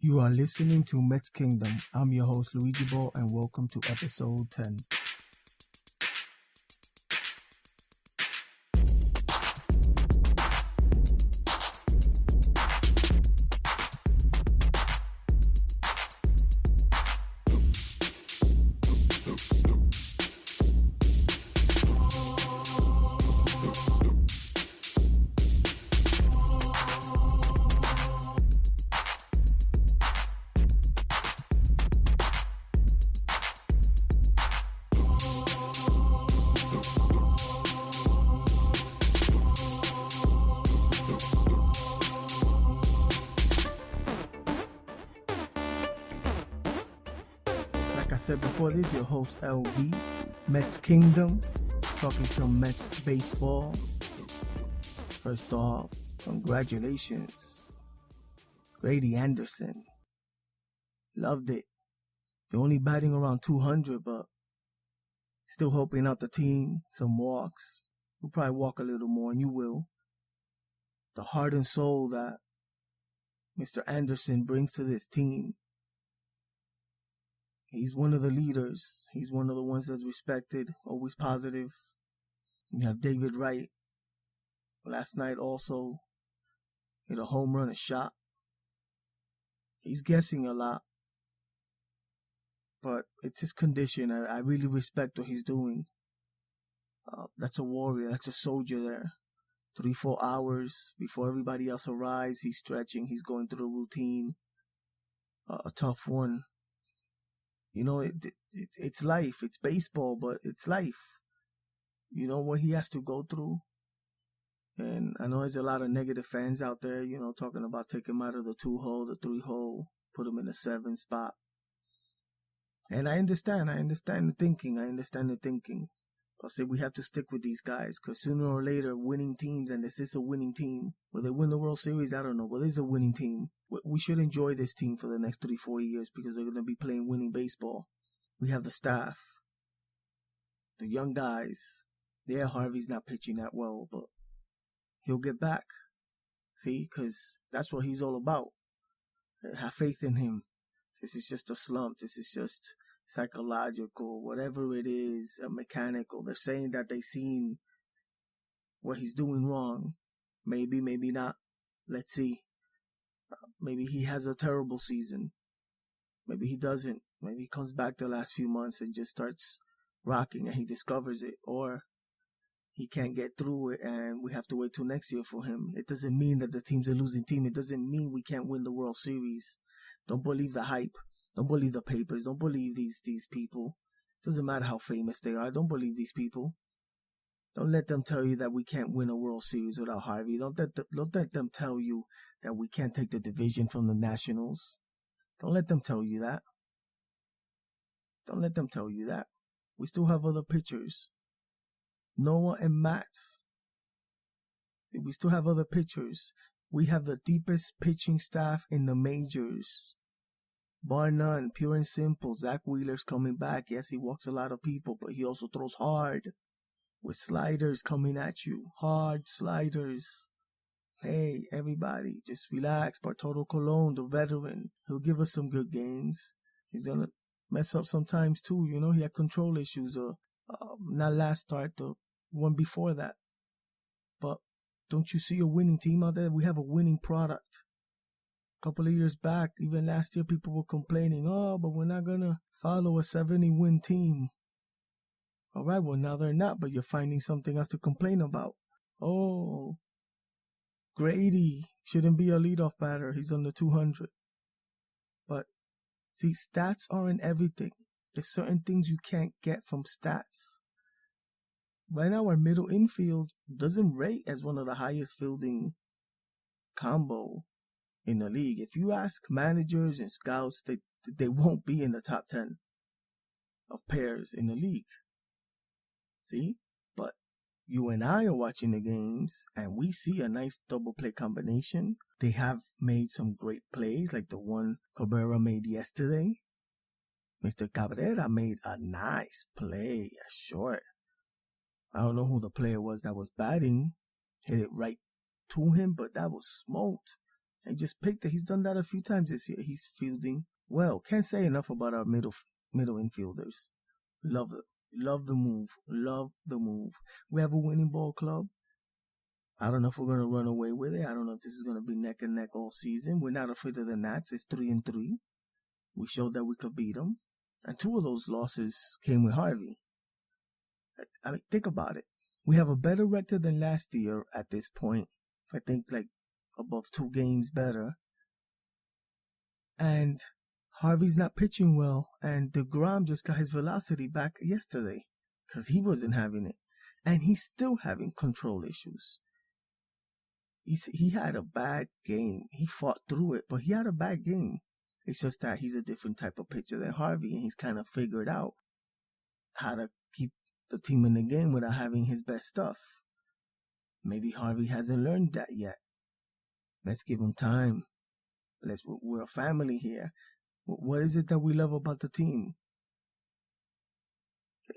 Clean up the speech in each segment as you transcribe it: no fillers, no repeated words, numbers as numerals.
You are listening to Mets Kingdom. I'm your host, Luigi Ball, and welcome to episode 10. Like I said before, this is your host, LB, Mets Kingdom, talking some Mets baseball. First off, congratulations, Grady Anderson. Loved it. You're only batting around 200, but still helping out the team. Some walks. You'll probably walk a little more, and you will. The heart and soul that Mr. Anderson brings to this team. He's one of the leaders. He's one of the ones that's respected, always positive. You have David Wright. Last night also hit a home run, a shot. He's guessing a lot, but it's his condition. I really respect what he's doing. That's a warrior. That's a soldier there. 3-4 hours before everybody else arrives. He's stretching. He's going through the routine. A tough one. You know, it's life. It's baseball, but it's life. You know what he has to go through. And I know there's a lot of negative fans out there, you know, talking about taking him out of the 2-hole, the 3-hole, put him in the 7 spot. And I understand the thinking. But say we have to stick with these guys because sooner or later, winning teams, and this is a winning team. Will they win the World Series? I don't know, but this is a winning team. We should enjoy this team for the next 3-4 years because they're going to be playing winning baseball. We have the staff, the young guys. Yeah, Harvey's not pitching that well, but he'll get back. See, because that's what he's all about. Have faith in him. This is just a slump. This is just psychological, whatever it is, mechanical. They're saying that they've seen what he's doing wrong. Maybe, maybe not. Let's see. Maybe he has a terrible season. Maybe he doesn't. Maybe he comes back the last few months and just starts rocking and he discovers it. Or he can't get through it and we have to wait till next year for him. It doesn't mean that the team's a losing team. It doesn't mean we can't win the World Series. Don't believe the hype. Don't believe the papers. Don't believe these people. Doesn't matter how famous they are. Don't believe these people. Don't let them tell you that we can't win a World Series without Harvey. Don't let them tell you that we can't take the division from the Nationals. Don't let them tell you that. Don't let them tell you that. We still have other pitchers. Noah and Mats. See, we still have other pitchers. We have the deepest pitching staff in the majors. Bar none, pure and simple. Zach Wheeler's coming back. Yes, he walks a lot of people, but he also throws hard. With sliders coming at you. Hard sliders. Hey, everybody, just relax. Bartolo Colon, the veteran, he'll give us some good games. He's going to mess up sometimes too. You know, he had control issues. Not last start, the one before that. But don't you see a winning team out there? We have a winning product. A couple of years back, even last year, people were complaining, but we're not going to follow a 70-win team. All right, well, now they're not, but you're finding something else to complain about. Oh, Grady shouldn't be a leadoff batter. He's under 200. But, see, stats aren't everything. There's certain things you can't get from stats. Right now, our middle infield doesn't rate as one of the highest fielding combo in the league. If you ask managers and scouts, they won't be in the top 10 of pairs in the league. See? But you and I are watching the games, and we see a nice double play combination. They have made some great plays, like the one Cabrera made yesterday. Mr. Cabrera made a nice play, a short. I don't know who the player was that was batting. Hit it right to him, but that was smoked. and just picked it. He's done that a few times this year. He's fielding well. Can't say enough about our middle infielders. Love it. Love the move. Love the move. We have a winning ball club. I don't know if we're going to run away with it. I don't know if this is going to be neck and neck all season. We're not afraid of the Nats. It's 3-3. We showed that we could beat them. And 2 of those losses came with Harvey. I mean, think about it. We have a better record than last year at this point. I think like above 2 games better. And Harvey's not pitching well. And DeGrom just got his velocity back yesterday because he wasn't having it. And he's still having control issues. He had a bad game. He fought through it, but he had a bad game. It's just that he's a different type of pitcher than Harvey, and he's kind of figured out how to keep the team in the game without having his best stuff. Maybe Harvey hasn't learned that yet. Let's give him time. We're a family here. What is it that we love about the team?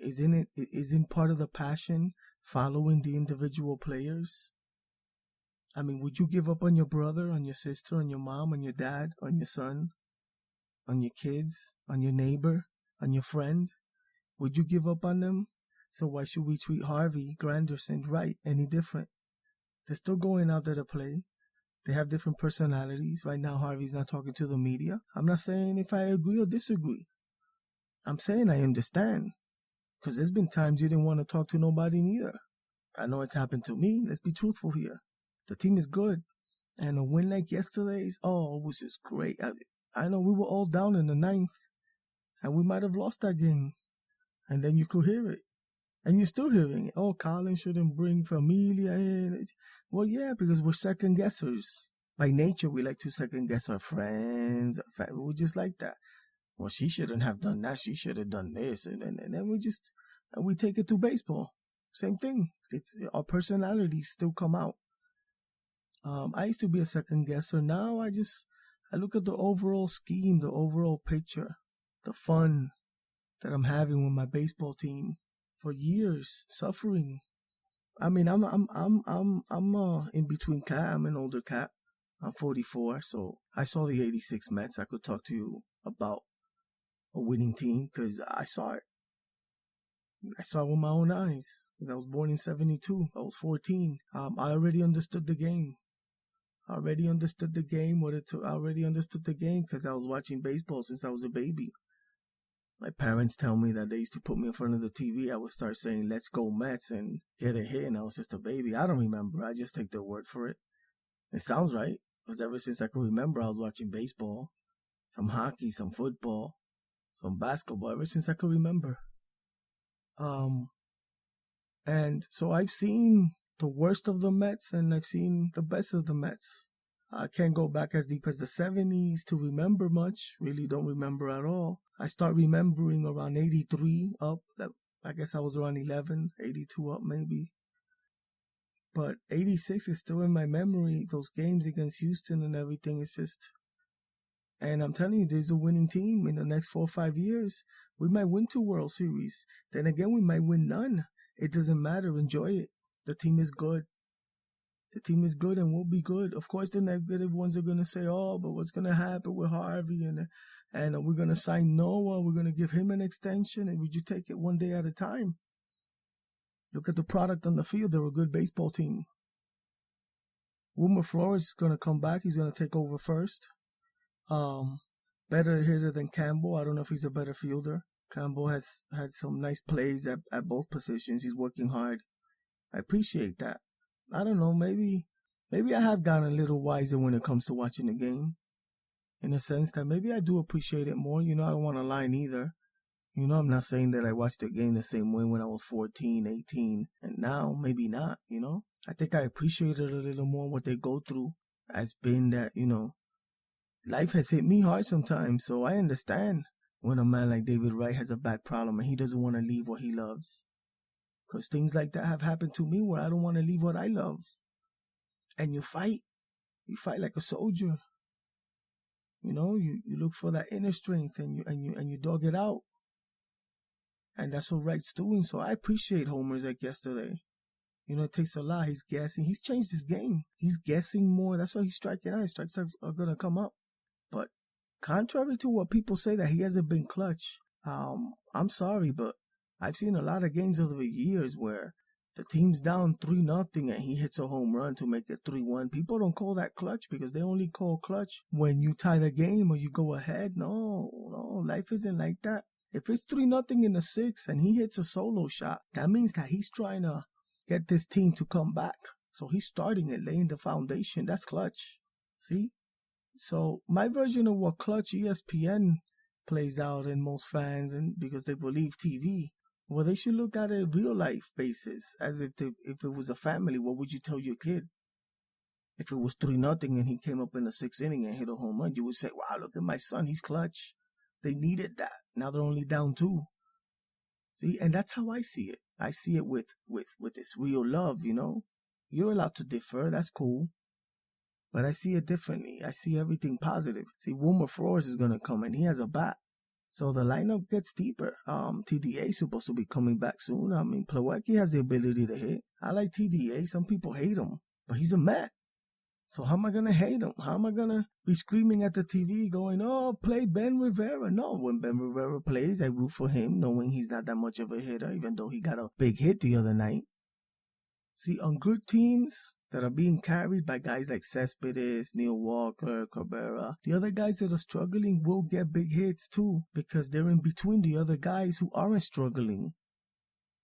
Isn't part of the passion following the individual players? I mean, would you give up on your brother, on your sister, on your mom, on your dad, on your son, on your kids, on your neighbor, on your friend? Would you give up on them? So why should we treat Harvey, Anderson, Wright any different? They're still going out there to play. They have different personalities. Right now, Harvey's not talking to the media. I'm not saying if I agree or disagree. I'm saying I understand. Because there's been times you didn't want to talk to nobody neither. I know it's happened to me. Let's be truthful here. The team is good. And a win like yesterday's, it was just great. I know we were all down in the 9th. And we might have lost that game. And then you could hear it. And you're still hearing it. Oh, Colin shouldn't bring Familia in. Well, yeah, because we're second guessers. By nature, we like to second guess our friends. We're just like that. Well, she shouldn't have done that. She should have done this. And then we take it to baseball. Same thing. Our personalities still come out. I used to be a second guesser. Now I look at the overall scheme, the overall picture, the fun that I'm having with my baseball team. For years, suffering. I mean, I'm in between cat. I'm an older cat. I'm 44, so I saw the '86 Mets. I could talk to you about a winning team because I saw it. I saw it with my own eyes. Because I was born in '72. I was 14. I already understood the game. I already understood the game. I already understood the game because I was watching baseball since I was a baby. My parents tell me that they used to put me in front of the TV. I would start saying, "Let's go Mets," and get a hit, and I was just a baby. I don't remember. I just take their word for it. It sounds right, because ever since I could remember, I was watching baseball, some hockey, some football, some basketball, ever since I could remember. And so I've seen the worst of the Mets, and I've seen the best of the Mets. I can't go back as deep as the 70s to remember much. Really don't remember at all. I start remembering around 83 up. I guess I was around 11, 82 up maybe. But 86 is still in my memory. Those games against Houston and everything. It's just... And I'm telling you, there's a winning team in the next 4 or 5 years. We might win 2 World Series. Then again, we might win none. It doesn't matter. Enjoy it. The team is good. The team is good and will be good. Of course, the negative ones are going to say, but what's going to happen with Harvey? And we're going to sign Noah. We're going to give him an extension. And would you take it one day at a time? Look at the product on the field. They're a good baseball team. Wilmer Flores is going to come back. He's going to take over first. Better hitter than Campbell. I don't know if he's a better fielder. Campbell has had some nice plays at both positions. He's working hard. I appreciate that. I don't know, maybe I have gotten a little wiser when it comes to watching the game. In a sense that maybe I do appreciate it more. I don't want to lie either. I'm not saying that I watched the game the same way when I was 14, 18, and now maybe not, I think I appreciate it a little more. What they go through has been that, life has hit me hard sometimes, so I understand when a man like David Wright has a back problem and he doesn't want to leave what he loves. Because things like that have happened to me where I don't want to leave what I love. And you fight. You fight like a soldier. You look for that inner strength and you dog it out. And that's what Wright's doing. So I appreciate homers like yesterday. It takes a lot. He's guessing. He's changed his game. He's guessing more. That's why he's striking out. His strikes are going to come up. But contrary to what people say that he hasn't been clutch, I'm sorry, but I've seen a lot of games over the years where the team's down 3-0 and he hits a home run to make it 3-1. People don't call that clutch because they only call clutch when you tie the game or you go ahead. No, life isn't like that. If it's 3-0 in the sixth and he hits a solo shot, that means that he's trying to get this team to come back. So he's starting it, laying the foundation. That's clutch. See? So my version of what clutch ESPN plays out in most fans, and because they believe TV, well, they should look at a real life basis, as if it was a family. What would you tell your kid? If it was 3-0 and he came up in the sixth inning and hit a home run, you would say, "Wow, look at my son, he's clutch." They needed that. Now they're only down 2. See, and that's how I see it. I see it with this real love. You're allowed to differ. That's cool. But I see it differently. I see everything positive. See, Wilmer Flores is going to come and he has a bat. So the lineup gets deeper. TDA is supposed to be coming back soon. I mean, Plawecki has the ability to hit. I like TDA. Some people hate him, but he's a Met. So how am I going to hate him? How am I going to be screaming at the TV going, "Oh, play Ben Rivera"? No, when Ben Rivera plays, I root for him, knowing he's not that much of a hitter, even though he got a big hit the other night. See, on good teams that are being carried by guys like Cespedes, Neil Walker, Cabrera, the other guys that are struggling will get big hits too, because they're in between the other guys who aren't struggling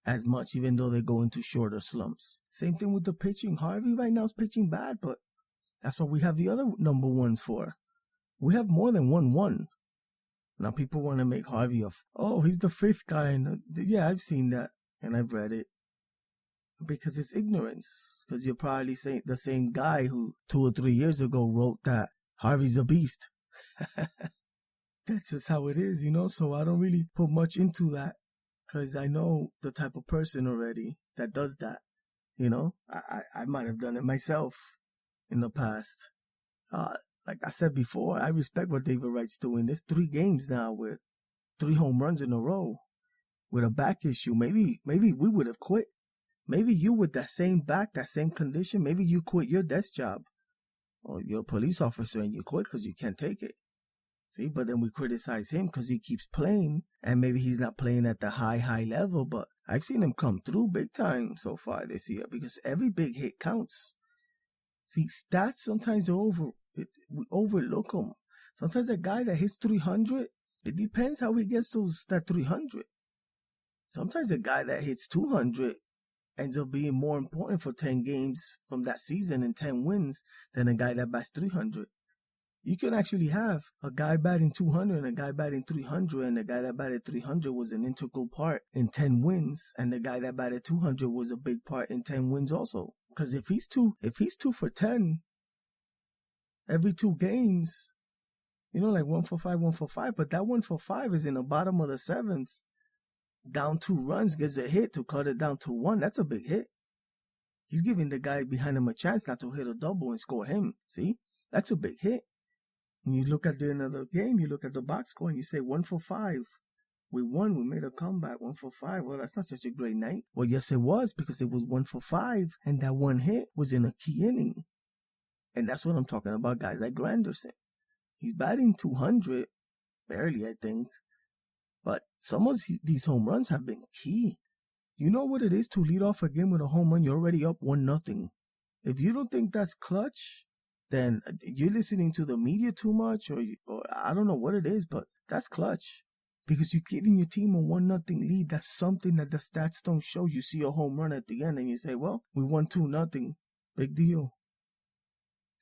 as much, even though they go into shorter slumps. Same thing with the pitching. Harvey right now is pitching bad, but that's what we have the other number ones for. We have more than 1-1. Now people want to make Harvey he's the 5th guy. And yeah, I've seen that and I've read it. Because it's ignorance. Because you're probably saying the same guy who 2 or 3 years ago wrote that Harvey's a beast. That's just how it is, So I don't really put much into that. Because I know the type of person already that does that. I might have done it myself in the past. Like I said before, I respect what David Wright's doing. There's 3 games now with 3 home runs in a row with a back issue. Maybe we would have quit. Maybe you with that same back, that same condition, maybe you quit your desk job. Or you're a police officer and you quit because you can't take it. See, but then we criticize him because he keeps playing and maybe he's not playing at the high level, but I've seen him come through big time so far this year because every big hit counts. See, stats sometimes we overlook them. Sometimes a guy that hits 300, it depends how he gets that 300. Sometimes a guy that hits 200 ends up being more important for 10 games from that season and 10 wins than a guy that bats 300. You can actually have a guy batting 200 and a guy batting 300, and the guy that batted 300 was an integral part in 10 wins, and the guy that batted 200 was a big part in 10 wins also. Because if he's 2 for 10 every 2 games, like 1 for 5, 1 for 5, but that 1 for 5 is in the bottom of the 7th. Down 2 runs, gets a hit to cut it down to 1. That's a big hit. He's giving the guy behind him a chance not to hit a double and score him. See? That's a big hit. And you look at the end of the game, you look at the box score, and you say 1 for 5. We won. We made a comeback. 1 for 5. Well, that's not such a great night. Well, yes, it was, because it was 1 for 5, and that 1 hit was in a key inning. And that's what I'm talking about, guys like Granderson. He's batting 200, barely, I think. But some of these home runs have been key. You know what it is to lead off a game with a home run? You're already up 1-0. If you don't think that's clutch, then you're listening to the media too much, or I don't know what it is, but that's clutch. Because you're giving your team a 1-0 lead. That's something that the stats don't show. You see a home run at the end and you say, well, we won 2-0. Big deal.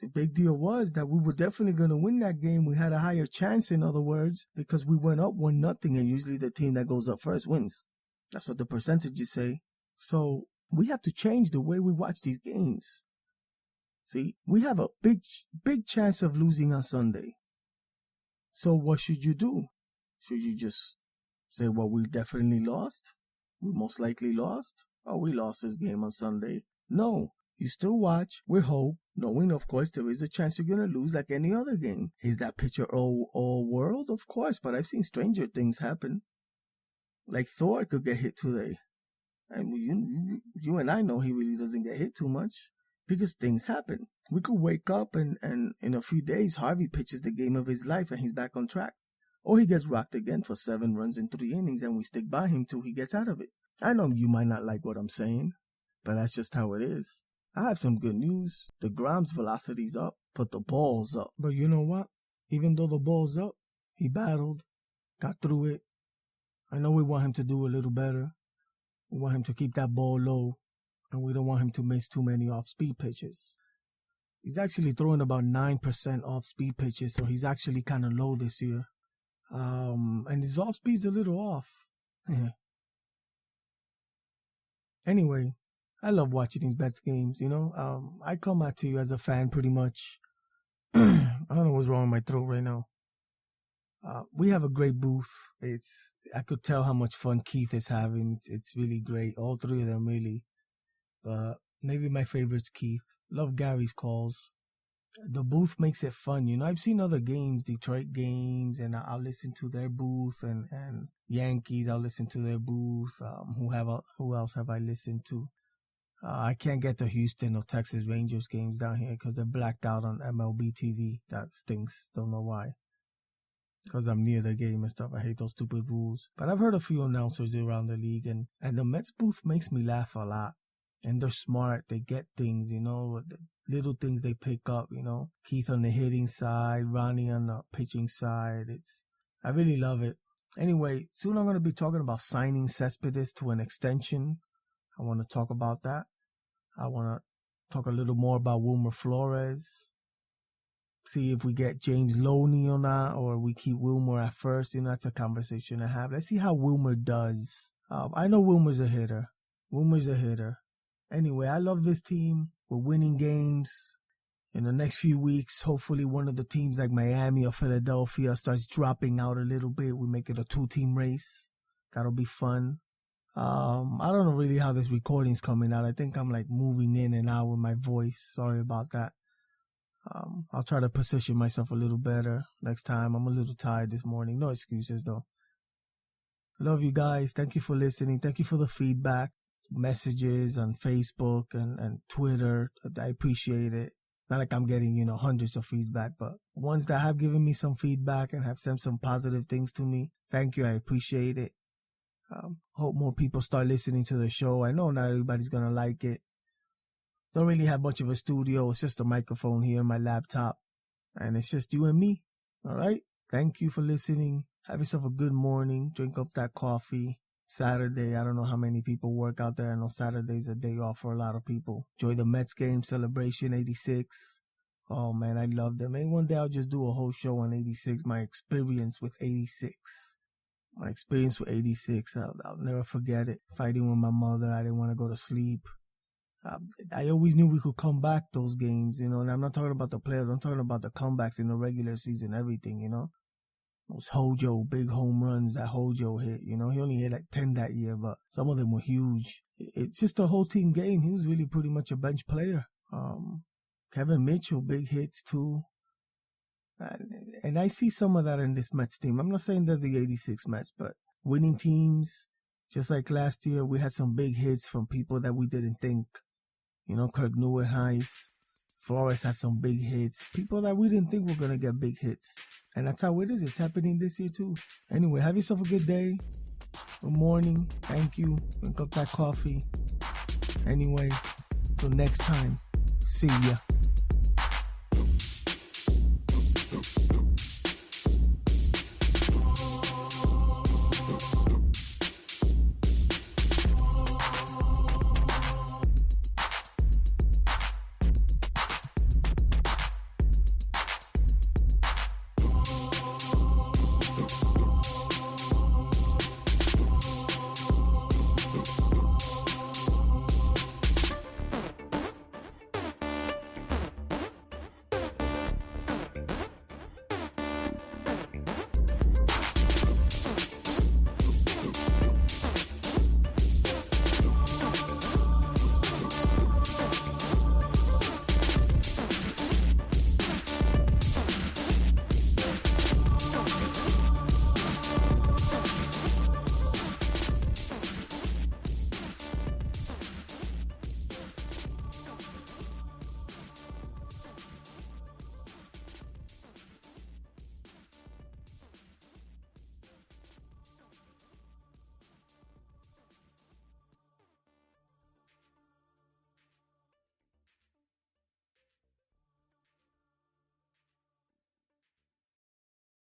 The big deal was that we were definitely going to win that game. We had a higher chance, in other words, because we went up 1-0, and usually the team that goes up first wins. That's what the percentages say. So we have to change the way we watch these games. See, we have a big chance of losing on Sunday. So what should you do? Should you just say, well, we definitely lost? We most likely lost? Oh, we lost this game on Sunday. No. You still watch with hope, knowing, of course, there is a chance you're going to lose like any other game. Is that pitcher all world? Of course, but I've seen stranger things happen. Like Thor could get hit today. And you and I know he really doesn't get hit too much because things happen. We could wake up and in a few days, Harvey pitches the game of his life and he's back on track. Or he gets rocked again for 7 runs in 3 innings and we stick by him till he gets out of it. I know you might not like what I'm saying, but that's just how it is. I have some good news. DeGrom's velocity's up, but the ball's up. But you know what? Even though the ball's up, he battled, got through it. I know we want him to do a little better. We want him to keep that ball low, and we don't want him to miss too many off-speed pitches. He's actually throwing about 9% off-speed pitches, so he's actually kind of low this year. And his off-speed's a little off. Anyway, I love watching these Mets games, you know. I come out to you as a fan pretty much. I don't know what's wrong with my throat right now. We have a great booth. I could tell how much fun Keith is having. It's really great. All 3 of them really. But maybe my favorite's Keith. Love Gary's calls. The booth makes it fun, you know. I've seen other games, Detroit games, and I'll listen to their booth, and Yankees, I'll listen to their booth. Who else have I listened to? I can't get to Houston or Texas Rangers games down here because they're blacked out on MLB TV. That stinks. Don't know why. Because I'm near the game and stuff. I hate those stupid rules. But I've heard a few announcers around the league, and the Mets booth makes me laugh a lot. And they're smart. They get things, you know, the little things they pick up, you know. Keith on the hitting side, Ronnie on the pitching side. I really love it. Anyway, soon I'm going to be talking about signing Cespedes to an extension. I want to talk about that. I want to talk a little more about Wilmer Flores. See if we get James Loney or not, or we keep Wilmer at first. You know, that's a conversation to have. Let's see how Wilmer does. I know Wilmer's a hitter. Anyway, I love this team. We're winning games. In the next few weeks, hopefully one of the teams like Miami or Philadelphia starts dropping out a little bit. We make it a 2-team race. That'll be fun. I don't know really how this recording's coming out. I think I'm like moving in and out with my voice. Sorry about that. I'll try to position myself a little better next time. I'm a little tired this morning. No excuses though. Love you guys. Thank you for listening. Thank you for the feedback, messages on Facebook and Twitter. I appreciate it. Not like I'm getting, you know, hundreds of feedback, but ones that have given me some feedback and have sent some positive things to me. Thank you. I appreciate it. Hope more people start listening to the show. I know not everybody's going to like it. Don't really have much of a studio. It's just a microphone here, my laptop. And it's just you and me. All right? Thank you for listening. Have yourself a good morning. Drink up that coffee. Saturday, I don't know how many people work out there. I know Saturday's a day off for a lot of people. Enjoy the Mets game celebration, 86. Oh, man, I love them. Maybe one day I'll just do a whole show on 86, my experience with 86. I'll never forget it. Fighting with my mother. I didn't want to go to sleep. I always knew we could come back those games, you know, and I'm not talking about the players. I'm talking about the comebacks in the regular season, everything, you know. Those Hojo, big home runs that Hojo hit, you know. He only hit like 10 that year, but some of them were huge. It's just a whole team game. He was really pretty much a bench player. Kevin Mitchell, big hits too. And I see some of that in this Mets team. I'm not saying they're the 86 Mets, but winning teams, just like last year, we had some big hits from people that we didn't think. You know, Kirk Neuenhuis, Flores had some big hits. People that we didn't think were going to get big hits. And that's how it is. It's happening this year too. Anyway, have yourself a good day. Good morning. Thank you. Drink up that coffee. Anyway, till next time. See ya.